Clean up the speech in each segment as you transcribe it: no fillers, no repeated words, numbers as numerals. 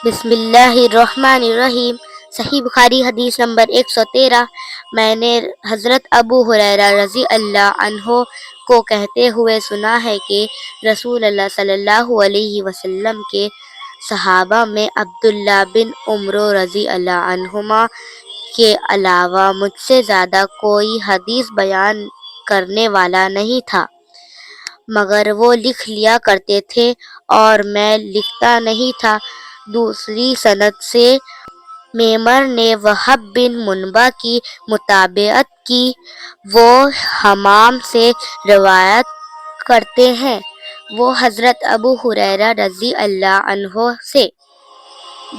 بسم اللہ الرحمن الرحیم۔ صحیح بخاری حدیث نمبر 113۔ میں نے حضرت ابو ہریرہ رضی اللہ عنہ کو کہتے ہوئے سنا ہے کہ رسول اللہ صلی اللہ علیہ وسلم کے صحابہ میں عبداللہ بن عمر رضی اللہ عنہما کے علاوہ مجھ سے زیادہ کوئی حدیث بیان کرنے والا نہیں تھا، مگر وہ لکھ لیا کرتے تھے اور میں لکھتا نہیں تھا۔ دوسری سند سے میمر نے وہب بن منبع کی متابعت کی، وہ حمام سے روایت کرتے ہیں، وہ حضرت ابو ہریرہ رضی اللہ عنہ سے۔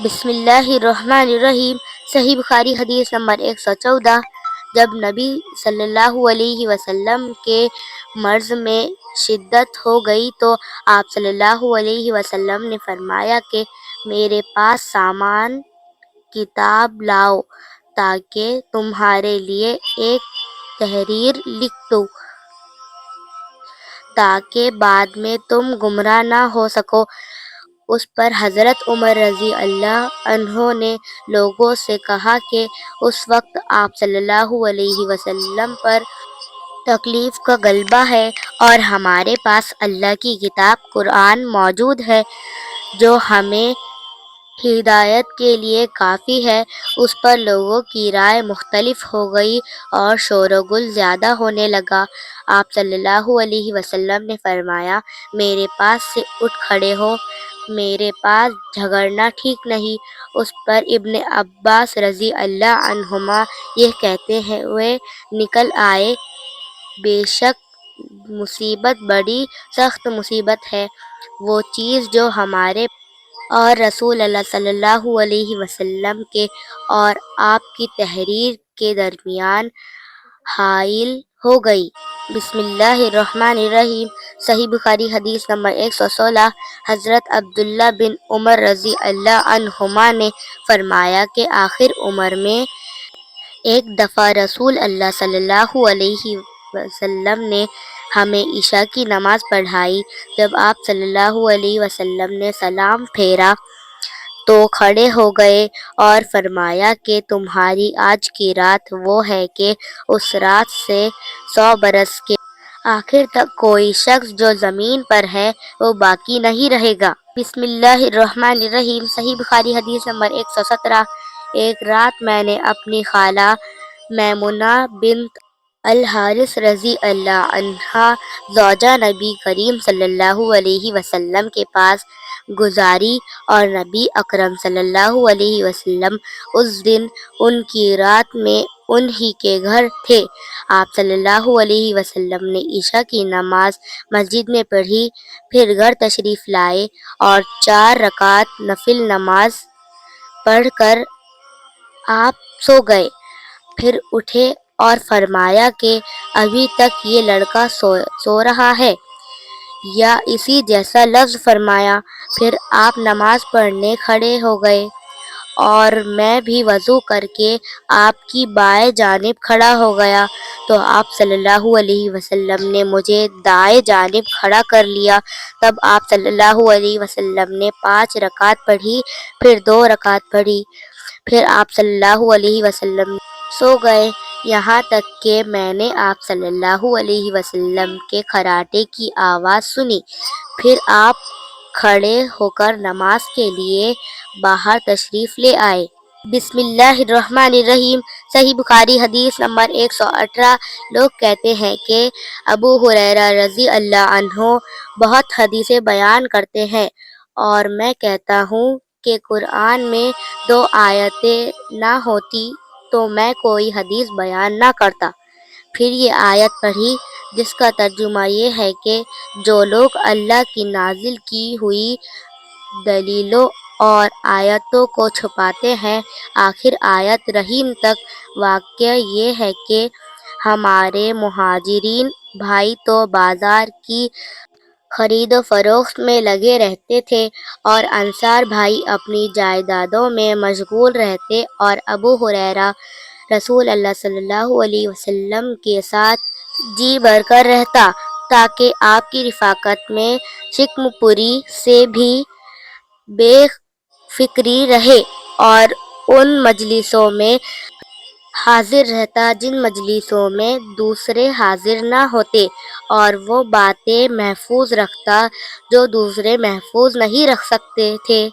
بسم اللہ الرحمن الرحیم۔ صحیح بخاری حدیث نمبر 114۔ جب نبی صلی اللہ علیہ وسلم کے مرض میں شدت ہو گئی تو آپ صلی اللہ علیہ وسلم نے فرمایا کہ میرے پاس سامان کتاب لاؤ تاکہ تمہارے لیے ایک تحریر لکھ دوں، تاکہ بعد میں تم گمراہ نہ ہو سکو۔ اس پر حضرت عمر رضی اللہ عنہ نے لوگوں سے کہا کہ اس وقت آپ صلی اللہ علیہ وسلم پر تکلیف کا غلبہ ہے اور ہمارے پاس اللہ کی کتاب قرآن موجود ہے جو ہمیں ہدایت کے لیے کافی ہے۔ اس پر لوگوں کی رائے مختلف ہو گئی اور شور و گل زیادہ ہونے لگا۔ آپ صلی اللہ علیہ وسلم نے فرمایا، میرے پاس سے اٹھ کھڑے ہو، میرے پاس جھگڑنا ٹھیک نہیں۔ اس پر ابن عباس رضی اللہ عنہما یہ کہتے ہوئے نکل آئے، بے شک مصیبت بڑی سخت مصیبت ہے، وہ چیز جو ہمارے اور رسول اللہ صلی اللہ علیہ وسلم کے اور آپ کی تحریر کے درمیان حائل ہو گئی۔ بسم اللہ الرحمن الرحیم۔ صحیح بخاری حدیث نمبر 116۔ حضرت عبداللہ بن عمر رضی اللہ عنہما نے فرمایا کہ آخر عمر میں ایک دفعہ رسول اللہ صلی اللہ علیہ وسلم نے ہمیں عشاء کی نماز پڑھائی۔ جب آپ صلی اللہ علیہ وسلم نے سلام پھیرا تو کھڑے ہو گئے اور فرمایا کہ تمہاری آج کی رات وہ ہے کہ اس رات سے 100 برس کے آخر تک کوئی شخص جو زمین پر ہے وہ باقی نہیں رہے گا۔ بسم اللہ الرحمن الرحیم۔ صحیح بخاری حدیث نمبر 117۔ ایک رات میں نے اپنی خالہ میمونہ بنت الحارث رضی اللہ عنہا زوجہ نبی کریم صلی اللہ علیہ وسلم کے پاس گزاری اور نبی اکرم صلی اللہ علیہ وسلم اس دن ان کی رات میں انہی کے گھر تھے۔ آپ صلی اللہ علیہ وسلم نے عشاء کی نماز مسجد میں پڑھی، پھر گھر تشریف لائے اور 4 رکعت نفل نماز پڑھ کر آپ سو گئے۔ پھر اٹھے اور فرمایا کہ ابھی تک یہ لڑکا سو رہا ہے، یا اسی جیسا لفظ فرمایا۔ پھر آپ نماز پڑھنے کھڑے ہو گئے اور میں بھی وضو کر کے آپ کی بائیں جانب کھڑا ہو گیا تو آپ صلی اللہ علیہ وسلم نے مجھے دائیں جانب کھڑا کر لیا۔ تب آپ صلی اللہ علیہ وسلم نے 5 رکعت پڑھی، پھر 2 رکعت پڑھی، پھر آپ صلی اللہ علیہ وسلم سو گئے، یہاں تک کہ میں نے آپ صلی اللہ علیہ وسلم کے خراٹے کی آواز سنی۔ پھر آپ کھڑے ہو کر نماز کے لیے باہر تشریف لے آئے۔ بسم اللہ الرحمن الرحیم۔ صحیح بخاری حدیث نمبر 118۔ لوگ کہتے ہیں کہ ابو ہریرہ رضی اللہ عنہ بہت حدیثیں بیان کرتے ہیں، اور میں کہتا ہوں کہ قرآن میں 2 آیتیں نہ ہوتی تو میں کوئی حدیث بیان نہ کرتا۔ پھر یہ آیت پڑھی جس کا ترجمہ یہ ہے کہ جو لوگ اللہ کی نازل کی ہوئی دلیلوں اور آیتوں کو چھپاتے ہیں۔ آخر آیت رحیم تک۔ واقعہ یہ ہے کہ ہمارے مہاجرین بھائی تو بازار کی خرید و فروخت میں لگے رہتے تھے اور انصار بھائی اپنی جائیدادوں میں مشغول رہتے، اور ابو ہریرہ رسول اللہ صلی اللہ علیہ وسلم کے ساتھ جی بھر کر رہتا تاکہ آپ کی رفاقت میں شکم پوری سے بھی بے فکری رہے اور ان مجلسوں میں حاضر رہتا جن مجلسوں میں دوسرے حاضر نہ ہوتے، اور وہ باتیں محفوظ رکھتا جو دوسرے محفوظ نہیں رکھ سکتے تھے۔